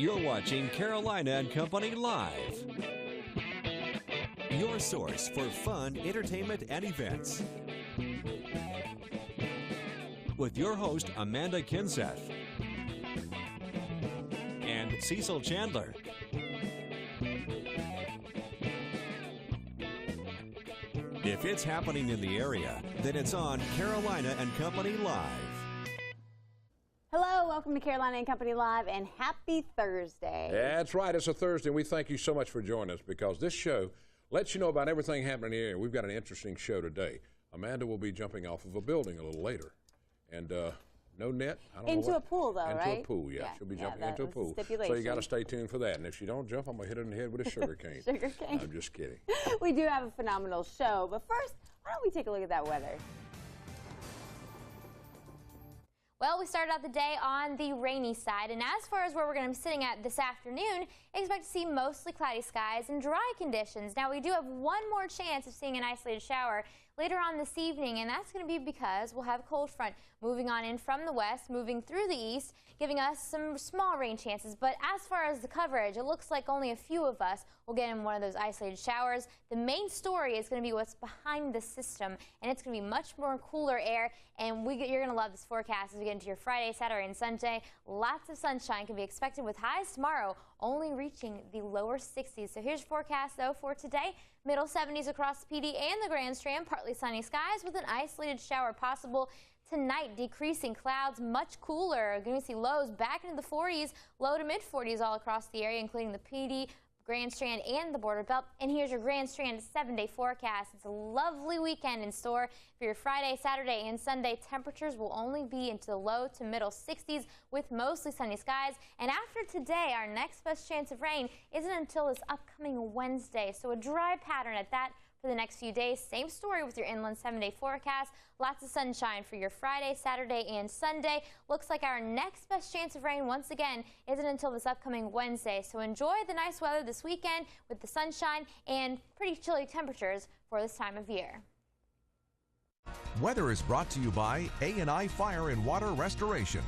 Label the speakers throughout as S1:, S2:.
S1: You're watching Carolina and Company Live. Your source for fun, entertainment, and events. With your host, Amanda Kinseth. And Cecil Chandler. If it's happening in the area, then it's on Carolina and Company Live.
S2: Hello, welcome to Carolina and Company Live, and happy Thursday.
S3: That's right, it's a Thursday, and we thank you so much for joining us because this show lets you know about everything happening in the area. We've got an interesting show today. Amanda will be jumping off of a building a little later, and no net. I don't know
S2: into a pool, though, right?
S3: Into a pool, yeah. She'll be jumping into a pool. So you got to stay tuned for that. And if she don't jump, I'm going to hit her in the head with a sugar cane.
S2: Sugar cane.
S3: I'm just kidding.
S2: We do have a phenomenal show, but first, why don't we take a look at that weather?
S4: Well, we started out the day on the rainy side, and as far as where we're going to be sitting at this afternoon, expect to see mostly cloudy skies and dry conditions. Now, we do have one more chance of seeing an isolated shower later on this evening, and that's going to be because we'll have a cold front moving on in from the west, moving through the east, giving us some small rain chances. But as far as the coverage, it looks like only a few of us will get in one of those isolated showers. The main story is going to be what's behind the system, and it's going to be much more cooler air, and you're going to love this forecast as we get into your Friday, Saturday, and Sunday. Lots of sunshine can be expected with highs tomorrow only reaching the lower 60s. So here's your forecast, though, for today. Middle 70s across the PD and the Grand Strand, partly sunny skies with an isolated shower possible. Tonight, decreasing clouds, much cooler. Going to see lows back into the 40s, low to mid 40s all across the area, including the PD, Grand Strand, and the Border Belt. And here's your Grand Strand 7-day forecast. It's a lovely weekend in store for your Friday, Saturday, and Sunday. Temperatures will only be into the low to middle 60s with mostly sunny skies. And after today, our next best chance of rain isn't until this upcoming Wednesday. So a dry pattern at that for the next few days. Same story with your inland 7-day forecast. Lots of sunshine for your Friday, Saturday, and Sunday. Looks like our next best chance of rain, once again, isn't until this upcoming Wednesday. So enjoy the nice weather this weekend with the sunshine and pretty chilly temperatures for this time of year.
S5: Weather is brought to you by A&I Fire and Water Restoration.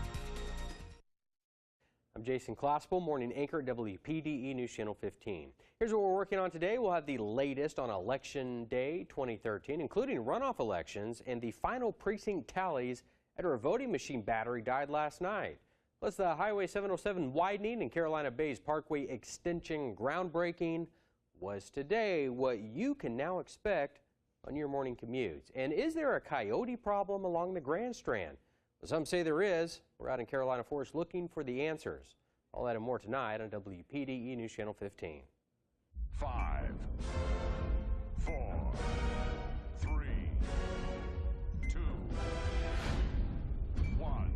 S6: I'm Jason Claspel, morning anchor at WPDE News Channel 15. Here's what we're working on today. We'll have the latest on Election Day 2013, including runoff elections and the final precinct tallies after a voting machine battery died last night. Plus the Highway 707 widening and Carolina Bay's Parkway extension groundbreaking was today. What you can now expect on your morning commutes. And is there a coyote problem along the Grand Strand? Well, some say there is. We're out in Carolina Forest looking for the answers. All that and more tonight on WPDE News Channel 15.
S7: 5, 4, 3, 2, 1.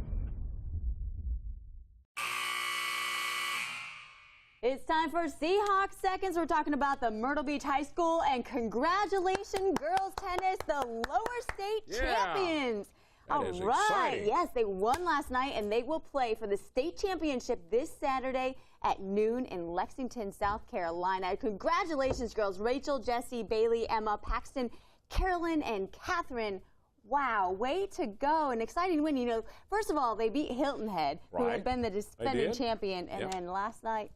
S2: It's time for Seahawks Seconds. We're talking about the Myrtle Beach High School, and congratulations, girls tennis, the lower state champions. All right.
S3: Exciting.
S2: Yes, they won last night, and they will play for the state championship this Saturday at noon in Lexington, South Carolina. Congratulations, girls. Rachel, Jessie, Bailey, Emma, Paxton, Carolyn, and Catherine. Wow, way to go. An exciting win. You know, first of all, they beat Hilton Head, who had been the defending champion, and then last night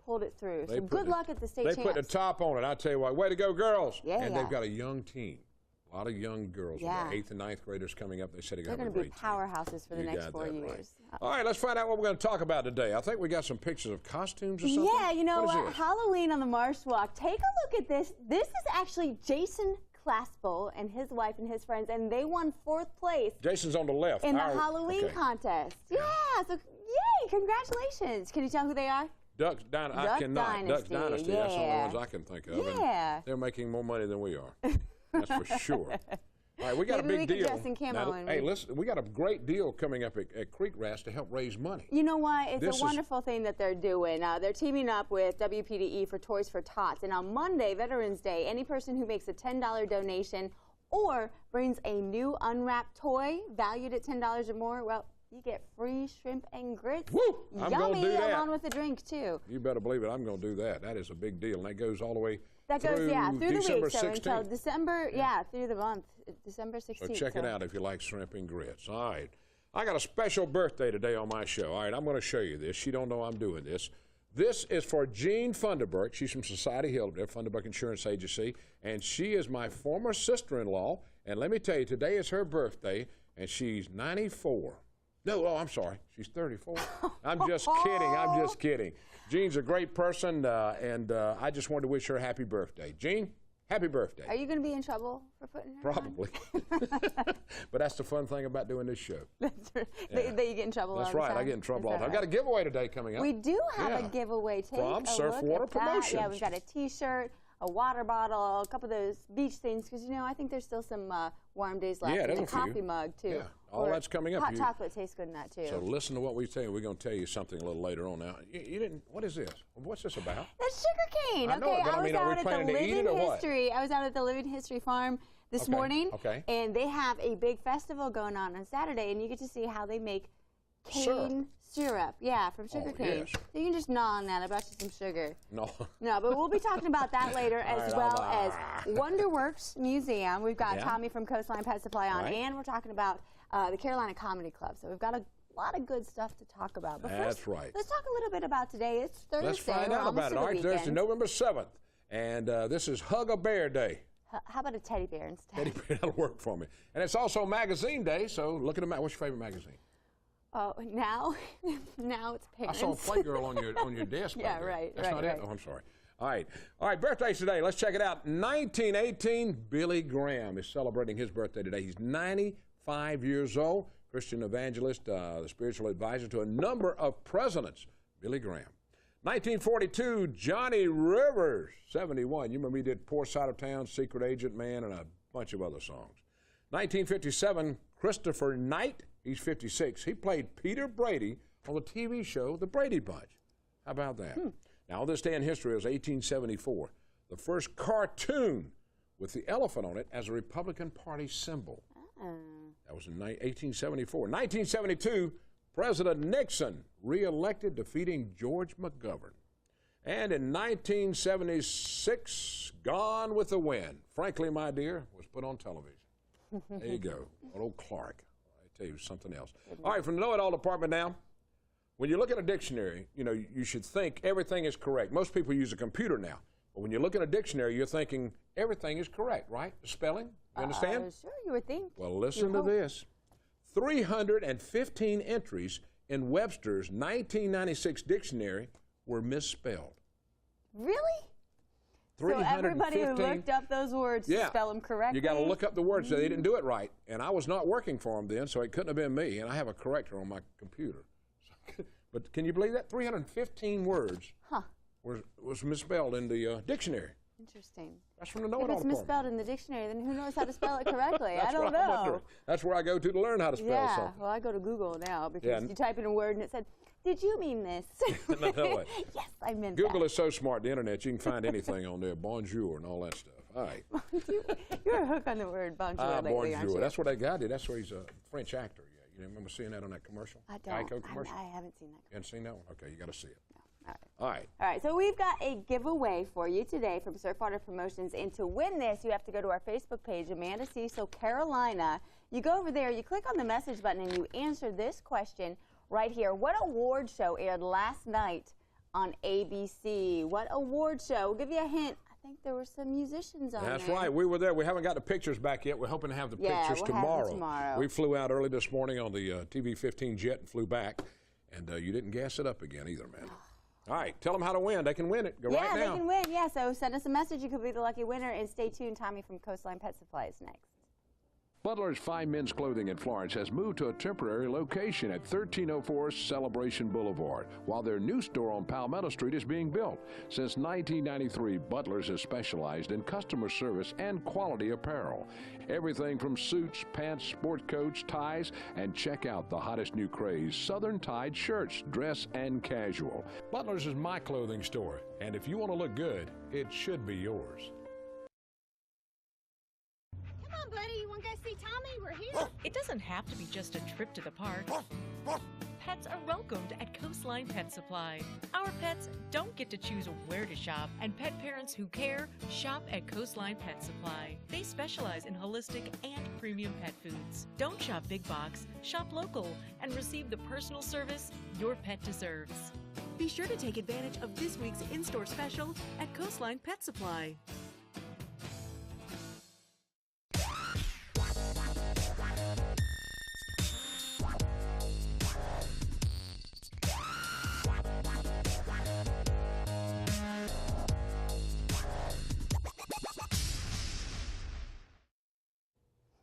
S2: pulled it through. So good luck at the state champs.
S3: They put the top on it. I tell you what, way to go, girls.
S2: Yeah,
S3: and they've got a young team. A lot of young girls.
S2: Yeah.
S3: 8th and 9th graders coming up. They said
S2: they're going to be powerhouses for the next 4 years.
S3: Right. All right, let's find out what we're going to talk about today. I think we got some pictures of costumes or something.
S2: Yeah, you know what? Halloween on the Marsh Walk. Take a look at this. This is actually Jason Claspel and his wife and his friends, and they won 4th place.
S3: Jason's on the left.
S2: In the Halloween contest. Yeah, so yay, congratulations. Can you tell who they are?
S3: Duck Dynasty. I cannot. Duck Dynasty.
S2: Yeah.
S3: That's the only ones I can think of.
S2: Yeah.
S3: And they're making more money than we are. That's for sure. All right, we got a big deal. Hey, listen, we got a great deal coming up at Creek Rats to help raise money.
S2: You know what? It's a wonderful thing that they're doing. They're teaming up with WPDE for Toys for Tots. And on Monday, Veterans Day, any person who makes a $10 donation or brings a new unwrapped toy valued at $10 or more, well, you get free shrimp and grits.
S3: Woo! I'm going to do that.
S2: Along with a drink, too.
S3: You better believe it. I'm going to do that. That is a big deal. And that goes all the way
S2: through
S3: December
S2: the week.
S3: 16th.
S2: So until December, through the month, December 16th.
S3: So check it out if you like shrimp and grits. All right. I got a special birthday today on my show. All right, I'm going to show you this. You don't know I'm doing this. This is for Jean Funderburk. She's from Society Hill, their Funderburk Insurance Agency, and she is my former sister-in-law. And let me tell you, today is her birthday, and she's 94. No, I'm sorry, she's 34. I'm just kidding. I'm just kidding. Jean's a great person, and I just wanted to wish her a happy birthday. Jean, happy birthday.
S2: Are you going to be in trouble for putting her
S3: Probably. But that's the fun thing about doing this show.
S2: That's right. That you get in trouble all the time.
S3: That's right. I get in trouble all the time. I've got a giveaway today coming up.
S2: We do have a giveaway. Take
S3: From
S2: a
S3: Surf
S2: look
S3: Water
S2: at that.
S3: Promotions.
S2: Yeah, we've got a T-shirt, a water bottle, a couple of those beach things, because, you know, I think there's still some warm days left.
S3: Yeah,
S2: and
S3: there's
S2: a
S3: a few.
S2: coffee mug, too.
S3: Yeah, all that's coming up.
S2: Hot chocolate tastes good in that, too.
S3: So listen to what we tell you. We're going to tell you something a little later on now. You didn't, what is this? What's this about?
S2: That's sugar cane.
S3: I know it, but I mean, are we
S2: at the
S3: planning to eat it
S2: Living
S3: or what?
S2: History. I was out at the Living History Farm this morning, and they have a big festival going on Saturday, and you get to see how they make cane syrup. Yeah, from sugar cane.
S3: Yes.
S2: So you can just gnaw on that. I brought you some sugar.
S3: No.
S2: No, but we'll be talking about that later, as well as Wonderworks Museum. We've got Tommy from Coastline Pet Supply on, and we're talking about the Carolina Comedy Club. So we've got a lot of good stuff to talk about. But
S3: That's
S2: first,
S3: right.
S2: Let's talk a little bit about today. It's Thursday.
S3: Let's find out about it. All right, Thursday, November 7th. And this is Hug a Bear Day.
S2: How about a teddy bear instead?
S3: Teddy bear, that'll work for me. And it's also Magazine Day, so look at the what's your favorite magazine?
S2: Oh, now it's Parents.
S3: I saw a Playgirl on your desk.
S2: Yeah, right.
S3: That's not
S2: right.
S3: it? Oh, I'm sorry. All right, birthdays today. Let's check it out. 1918, Billy Graham is celebrating his birthday today. He's 95 years old, Christian evangelist, the spiritual advisor to a number of presidents. Billy Graham. 1942, Johnny Rivers, 71. You remember he did Poor Side of Town, Secret Agent Man, and a bunch of other songs. 1957, Christopher Knight, he's 56. He played Peter Brady on the TV show The Brady Bunch. How about that? Now, on this day in history, it was 1874. The first cartoon with the elephant on it as a Republican Party symbol. That was in 1874. 1972, President Nixon reelected, defeating George McGovern. And in 1976, Gone with the Wind, Frankly, My Dear, was put on television. There you go, old Clark. I tell you something else. All right, from the know-it-all department now, when you look at a dictionary, you know, you should think everything is correct. Most people use a computer now, but when you look at a dictionary, you're thinking everything is correct, right? The spelling, you understand?
S2: Sure, you would think.
S3: Well, listen to this. 315 entries in Webster's 1996 dictionary were misspelled.
S2: Really? So everybody who looked up those words to spell them correctly?
S3: You got to look up the words. So they didn't do it right. And I was not working for them then, so it couldn't have been me. And I have a corrector on my computer. But can you believe that? 315 words was misspelled in the dictionary.
S2: Interesting.
S3: That's from the know-it-all
S2: If it's
S3: department.
S2: misspelled in the dictionary, then who knows how to spell it correctly? I don't know.
S3: That's where I go to learn how to spell something.
S2: Well, I go to Google now because you type in a word and it said, "Did you mean this?"
S3: No,
S2: yes, I meant
S3: Google
S2: that.
S3: is so smart, the internet, you can find anything on there. Bonjour and all that stuff. All right.
S2: You're a hook on the word bonjour lately, aren't you?
S3: That's what that guy did. That's where he's a French actor. Yeah, you remember seeing that on that commercial?
S2: I don't.
S3: Geico commercial?
S2: I haven't seen that.
S3: You haven't seen that one? Okay, you got to see it.
S2: No.
S3: All right.
S2: All right, so we've got a giveaway for you today from Surfwater Promotions, and to win this, you have to go to our Facebook page, Amanda Cecil Carolina. You go over there, you click on the message button, and you answer this question right here. What award show aired last night on ABC? What award show? We'll give you a hint. I think there were some musicians on there.
S3: That's right. We were there. We haven't got the pictures back yet. We're hoping to have the pictures
S2: we'll
S3: tomorrow.
S2: have them tomorrow.
S3: We flew out early this morning on the TV-15 jet and flew back, and you didn't gas it up again either, man. All right, tell them how to win. They can win it. Go right now.
S2: Yeah, they can win. Yeah, so send us a message. You could be the lucky winner, and stay tuned. Tommy from Coastline Pet Supply is next.
S8: Butlers Fine Men's Clothing in Florence has moved to a temporary location at 1304 Celebration Boulevard, while their new store on Palmetto Street is being built. Since 1993, Butlers has specialized in customer service and quality apparel. Everything from suits, pants, sport coats, ties, and check out the hottest new craze, Southern Tide shirts, dress and casual.
S3: Butlers is my clothing store, and if you want to look good, it should be yours.
S9: Come on, buddy. You want to go see Tommy? We're here.
S10: It doesn't have to be just a trip to the park. Pets are welcomed at Coastline Pet Supply. Our pets don't get to choose where to shop, and pet parents who care shop at Coastline Pet Supply. They specialize in holistic and premium pet foods. Don't shop big box, shop local, and receive the personal service your pet deserves. Be sure to take advantage of this week's in-store special at Coastline Pet Supply.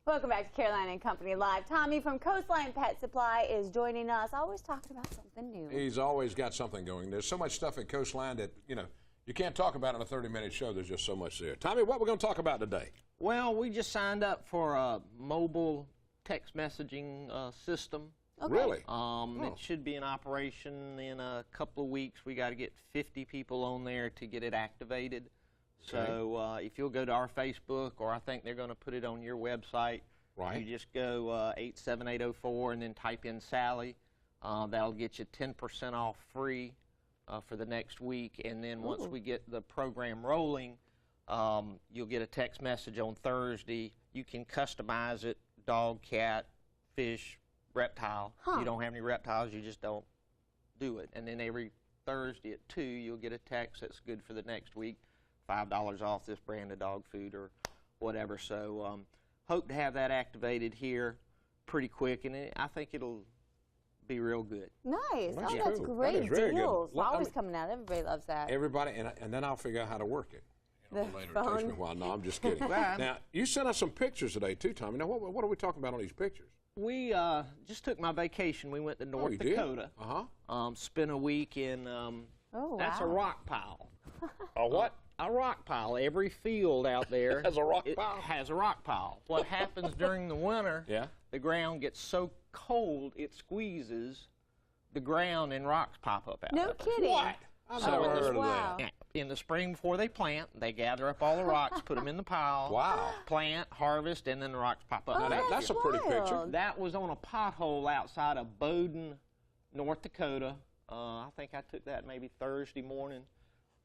S2: Welcome back to Carolina and Company Live. Tommy from Coastline Pet Supply is joining us, always talking about something new.
S3: He's always got something going. There's so much stuff at Coastline that, you know, you can't talk about in a 30-minute show. There's just so much there. Tommy, what we're going to talk about today?
S11: Well, we just signed up for a mobile text messaging system.
S2: Okay.
S3: Really?
S11: It should be in operation in a couple of weeks. We got to get 50 people on there to get it activated. So if you'll go to our Facebook, or I think they're going to put it on your website,
S3: right.
S11: You just go 87804 and then type in Sally. That'll get you 10% off free for the next week. And then once we get the program rolling, you'll get a text message on Thursday. You can customize it, dog, cat, fish, reptile. If you don't have any reptiles, you just don't do it. And then every Thursday at 2, you'll get a text that's good for the next week. $5 off this brand of dog food or whatever. So hope to have that activated here pretty quick, and I think it'll be real good.
S2: Nice.
S3: That's
S2: That's
S3: cool.
S2: great
S3: That is very
S2: deals.
S3: good.
S2: Always coming out. Everybody loves that.
S3: Everybody, and then I'll figure out how to work it.
S2: The
S3: Later, it takes
S2: phone.
S3: me a while. No, I'm just kidding. Now, you sent us some pictures today, too, Tommy. Now, what are we talking about on these pictures?
S11: We just took my vacation. We went to North
S3: you
S11: Dakota.
S3: did? Uh-huh.
S11: Spent a week in, that's a rock pile.
S3: A what?
S11: A rock pile. Every field out there
S3: has a rock pile?
S11: Has a rock pile. What happens during the winter, the ground gets so cold it squeezes the ground and rocks pop up out of it.
S2: No kidding.
S3: What? I've never heard of that.
S11: In the spring before they plant, they gather up all the rocks, put them in the pile, plant, harvest, and then the rocks pop up.
S3: Now, that's a pretty picture.
S11: That was on a pothole outside of Bowdoin, North Dakota. I think I took that maybe Thursday morning.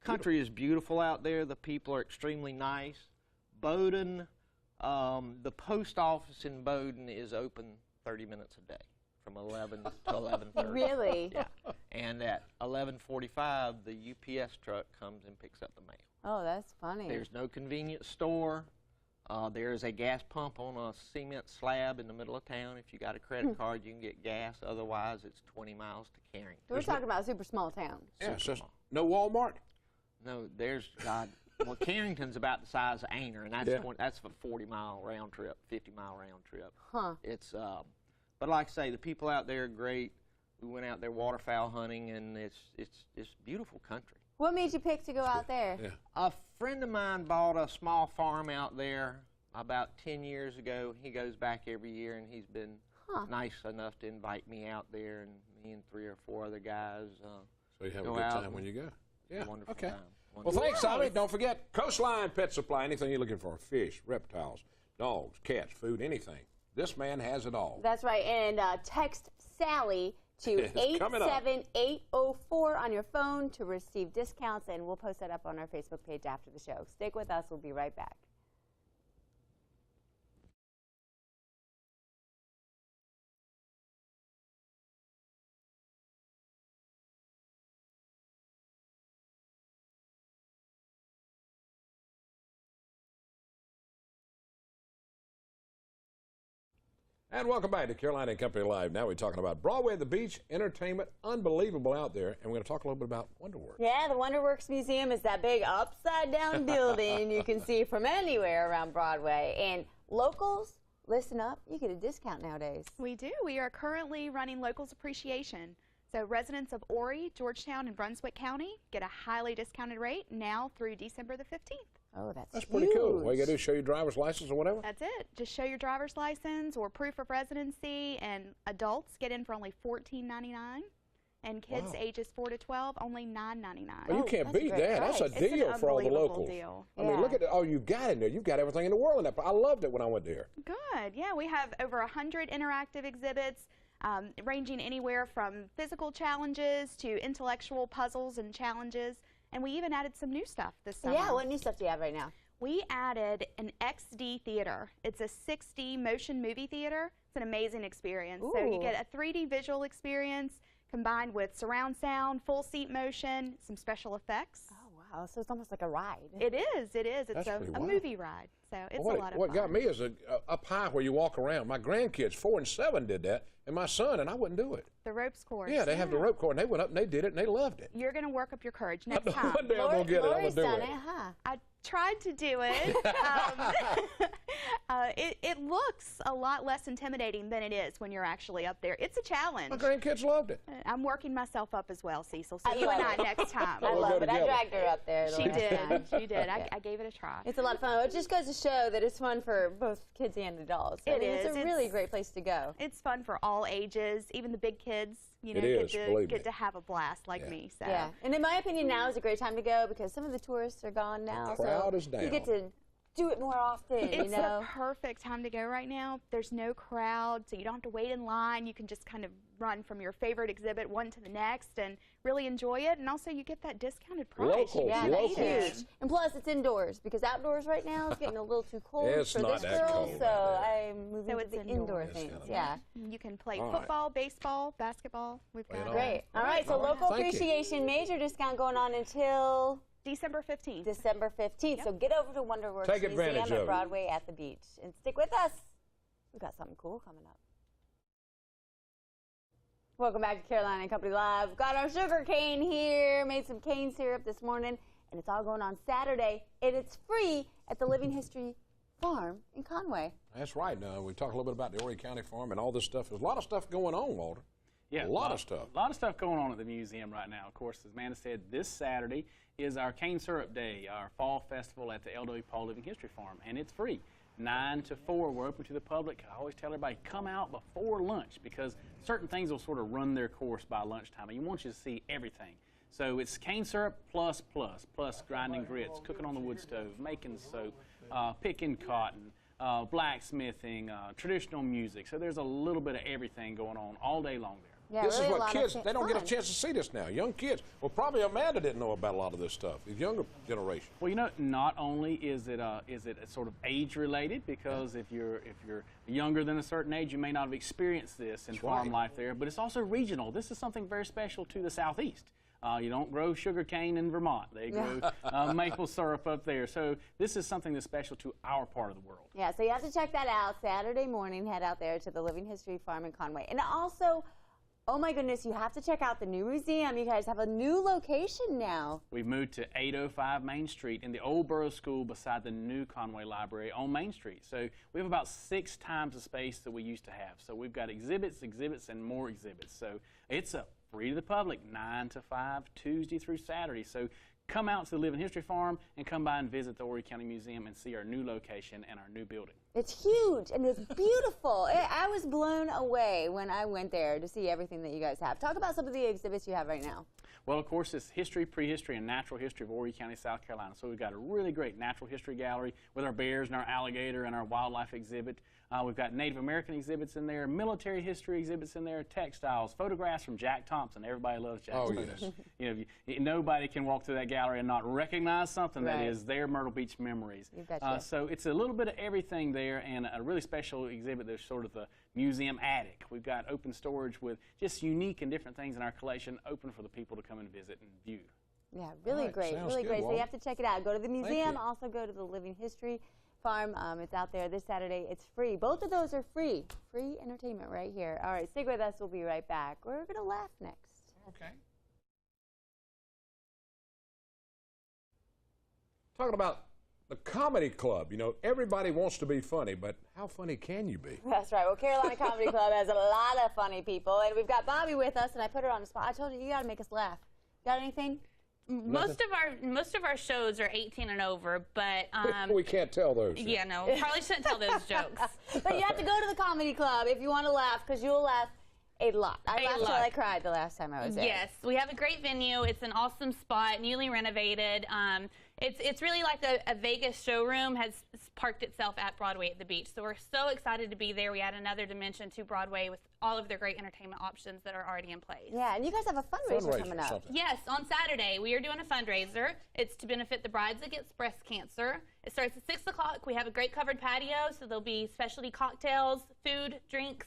S11: Country is beautiful out there. The people are extremely nice. Bowdoin, the post office in Bowdoin is open 30 minutes a day from 11 to 11:30.
S2: Really?
S11: Yeah. And at 11:45, the UPS truck comes and picks up the mail.
S2: Oh, that's funny.
S11: There's no convenience store. There's a gas pump on a cement slab in the middle of town. If you got a credit card, you can get gas. Otherwise, it's 20 miles to Carrington.
S2: We're talking about a super small town.
S3: Yeah, no Walmart?
S11: No, there's well, Carrington's about the size of Aner, and that's a 40-mile round trip, 50-mile round trip.
S2: Huh.
S11: It's but like I say, the people out there are great. We went out there waterfowl hunting, and it's beautiful country.
S2: What made you pick to go out there?
S3: Yeah.
S11: A friend of mine bought a small farm out there about 10 years ago. He goes back every year, and he's been nice enough to invite me out there, and me and 3 or 4 other guys.
S3: So you have a good time when you go. Yeah.
S11: Wonderful
S3: Okay.
S11: time.
S3: Well, thanks, Tommy. Don't forget, Coastline Pet Supply. Anything you're looking for, fish, reptiles, dogs, cats, food, anything. This man has it all.
S2: That's right. And text Sally to 87804 on your phone to receive discounts, and we'll post that up on our Facebook page after the show. Stick with us. We'll be right back.
S3: And welcome back to Carolina and Company Live. Now we're talking about Broadway at the Beach, entertainment, unbelievable out there. And we're going to talk a little bit about Wonderworks.
S2: Yeah, the Wonderworks Museum is that big upside-down building you can see from anywhere around Broadway. And locals, listen up, you get a discount nowadays.
S12: We do. We are currently running Locals Appreciation. So residents of Horry, Georgetown, and Brunswick County get a highly discounted rate now through December the 15th.
S2: Oh, that's
S3: pretty cool. What you got to do, show your driver's license or whatever?
S12: That's it. Just show your driver's license or proof of residency, and adults get in for only $14.99, and kids ages 4 to 12 only $9.99.
S3: Well, you can't beat that. That's a deal for all the locals.
S12: Deal.
S3: I mean, look at all you got in there. You've got everything in the world in that. I loved it when I went there.
S12: Good. Yeah, we have over 100 interactive exhibits. Ranging anywhere from physical challenges to intellectual puzzles and challenges. And we even added some new stuff this summer.
S2: Yeah, what new stuff do you have right now?
S12: We added an XD theater. It's a 6D motion movie theater. It's an amazing experience.
S2: Ooh.
S12: So you get a 3D visual experience combined with surround sound, full seat motion, some special effects.
S2: Oh, wow. So it's almost like a ride.
S12: It is. It is. It's
S3: That's pretty
S12: a
S3: wild.
S12: movie ride. So it's
S3: Well,
S12: a lot of
S3: what
S12: fun.
S3: got me is up high where you walk around. My grandkids, 4 and 7, did that, and my son, and I wouldn't do it.
S12: The ropes course.
S3: Yeah, they have the rope course, and they went up and they did it, and they loved it.
S12: You're going to work up your courage next time.
S3: One day I'm going to get it. I'm going to do it.
S12: I tried to do it. It looks a lot less intimidating than it is when you're actually up there. It's a challenge.
S3: My grandkids loved it.
S12: I'm working myself up as well, Cecil. So you and I next time.
S2: I love it. I dragged her up there.
S12: She did. She did. I gave it a try.
S2: It's a lot of fun. It just goes to show that it's fun for both kids and adults. I mean,
S12: is.
S2: It's a really great place to go.
S12: It's fun for all ages, even the big kids. You know,
S3: It is, believe
S12: get
S3: me.
S12: to have a blast like me. So.
S2: Yeah, and in my opinion, now is a great time to go because some of the tourists are gone now.
S3: The crowd
S2: so
S3: is down.
S2: You get to do it more often.
S12: It's
S2: you know?
S12: the perfect time to go right now. There's no crowd, so you don't have to wait in line. You can just kind of run from your favorite exhibit one to the next and really enjoy it. And also, you get that discounted price.
S3: Local,
S2: Yeah,
S3: local.
S2: that's huge. And plus, it's indoors because outdoors right now is getting a little too cold
S3: It's
S2: for
S3: not
S2: this
S3: that
S2: girl.
S3: cold
S2: So
S3: out
S2: I'm moving to the indoor
S3: It's
S2: things.
S3: kinda
S2: Yeah.
S12: You can play
S3: All right.
S12: football, baseball, basketball. We've got
S2: Great. All right, so local
S3: Thank you.
S2: appreciation major discount going on until
S12: December 15th.
S2: December 15th. So get over to Wonderworks
S3: Take advantage
S2: Museum
S3: of
S2: at
S3: it.
S2: Broadway at the beach and stick with us. We've got something cool coming up. Welcome back to Carolina and Company Live. We've got our sugar cane here. Made some cane syrup this morning, and it's all going on Saturday, and it's free at the Living History Farm in Conway.
S3: That's right. Now, we talk a little bit about the Horry County Farm and all this stuff. There's a lot of stuff going on, Walter.
S13: Yeah,
S3: a lot of stuff.
S13: A lot of stuff going on at the museum right now. Of course, as Amanda said, this Saturday is our Cane Syrup Day, our fall festival at the L.W. Paul Living History Farm, and it's free. 9 to 4, we're open to the public. I always tell everybody, come out before lunch because certain things will sort of run their course by lunchtime, and you want you to see everything. So it's cane syrup plus grinding grits, cooking on the wood stove, making soap, picking cotton, blacksmithing, traditional music. So there's a little bit of everything going on all day long there.
S2: Yeah,
S3: This
S2: really
S3: is
S2: a
S3: what
S2: lot
S3: kids,
S2: of
S3: they don't get a
S2: fun.
S3: chance to see this now. Young kids. Well, probably Amanda didn't know about a lot of this stuff, the younger generation.
S13: Well, you know, not only is it sort of age related because if you're younger than a certain age, you may not have experienced this in farm life there, but it's also regional. This is something very special to the Southeast. You don't grow sugar cane in Vermont. They grow maple syrup up there. So this is something that's special to our part of the world.
S2: Yeah, so you have to check that out. Saturday morning, head out there to the Living History Farm in Conway. And also, oh my goodness, you have to check out the new museum. You guys have a new location now.
S13: We've moved to 805 Main Street in the old Borough School beside the new Conway Library on Main Street. So we have about 6 times the space that we used to have. So we've got exhibits, and more exhibits. So it's free to the public, 9 to 5, Tuesday through Saturday. So come out to the Living History Farm and come by and visit the Horry County Museum and see our new location and our new building.
S2: It's huge and it's beautiful. I was blown away when I went there to see everything that you guys have. Talk about some of the exhibits you have right now.
S13: Well, of course, it's history, prehistory, and natural history of Horry County, South Carolina. So we've got a really great natural history gallery with our bears and our alligator and our wildlife exhibit. We've got Native American exhibits in there, military history exhibits in there, textiles, photographs from Jack Thompson. Everybody loves Jack's photos.
S3: Yes.
S13: Nobody can walk through that gallery and not recognize something that is their Myrtle Beach memories.
S2: You betcha.
S13: So it's a little bit of everything there, and a really special exhibit that's sort of the museum attic. We've got open storage with just unique and different things in our collection, open for the people to come and visit and view.
S2: Yeah, really great,
S3: Sounds
S2: really
S3: good,
S2: great. So
S3: Walt.
S2: you have to check it out. Go to the museum,
S3: you.
S2: also go to the Living History Farm. It's out there this Saturday. It's free. Both of those are free. Free entertainment right here. All right, stick with us. We'll be right back. We're going to laugh next.
S3: Okay. Talking about the comedy club. You know, everybody wants to be funny, but how funny can you be?
S2: That's right. Well, Carolina Comedy Club has a lot of funny people, and we've got Bobby with us, and I put her on the spot. I told you got to make us laugh. Got anything?
S14: Most of our shows are 18 and over, but
S3: We can't tell those.
S14: yeah, no, probably shouldn't tell those jokes.
S2: But you have to go to the comedy club if you want to laugh, because you'll laugh a lot. I laughed till I cried the last time I was there.
S14: Yes, we have a great venue. It's an awesome spot, newly renovated. It's really like a Vegas showroom has parked itself at Broadway at the beach. So we're so excited to be there. We add another dimension to Broadway with all of their great entertainment options that are already in place.
S2: Yeah, and you guys have a fundraiser coming up.
S14: Yes, on Saturday we are doing a fundraiser. It's to benefit the Brides Against Breast Cancer. It starts at 6 o'clock. We have a great covered patio, so there'll be specialty cocktails, food, drinks.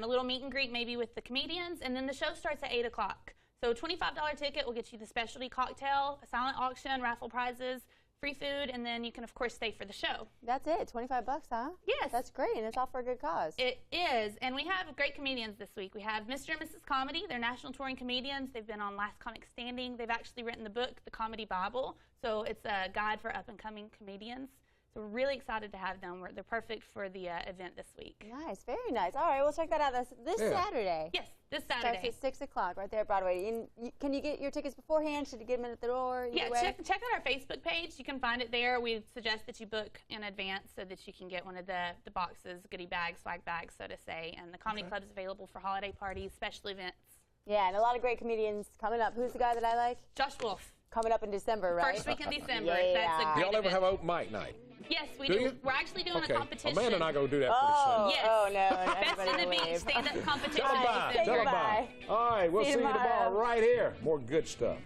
S14: a little meet and greet maybe with the comedians, and then the show starts at 8 o'clock. So a $25 ticket will get you the specialty cocktail, a silent auction, raffle prizes, free food, and then you can, of course, stay for the show.
S2: That's it, $25, huh?
S14: Yes.
S2: That's great, and it's all for a good cause.
S14: It is, and we have great comedians this week. We have Mr. and Mrs. Comedy. They're national touring comedians. They've been on Last Comic Standing. They've actually written the book, The Comedy Bible, so it's a guide for up-and-coming comedians. So we're really excited to have them. They're perfect for the event this week.
S2: Nice, very nice. All right, we'll check that out this Saturday.
S14: Yes, this Saturday.
S2: Starts at 6 o'clock right there at Broadway. Can you get your tickets beforehand? Should you get them in at the door?
S14: Yeah, check out our Facebook page. You can find it there. We suggest that you book in advance so that you can get one of the boxes, goodie bags, swag bags, so to say. And the Comedy Club is available for holiday parties, special events.
S2: Yeah, and a lot of great comedians coming up. Who's the guy that I like?
S14: Josh Wolf.
S2: Coming up in December, right?
S14: First week in December.
S2: Yeah.
S14: That's a great
S3: Y'all ever
S14: event.
S3: have open mic night?
S14: Yes, we
S3: Do
S14: do.
S3: you?
S14: We're actually doing a competition.
S3: Amanda and I go do that pretty soon.
S14: Yes.
S2: Oh, no.
S14: Best in the Beach stand-up competition.
S3: Tell them bye.
S14: in
S3: Tell them
S14: December.
S3: bye. All right, we'll see you tomorrow right here. More good stuff.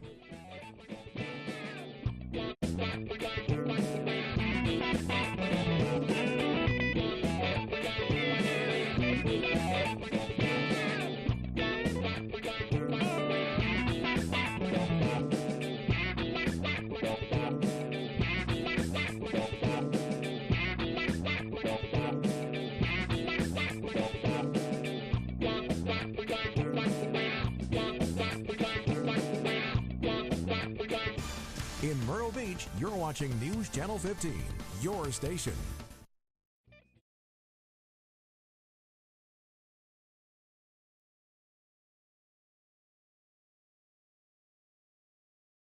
S5: In Myrtle Beach, you're watching News Channel 15, your station.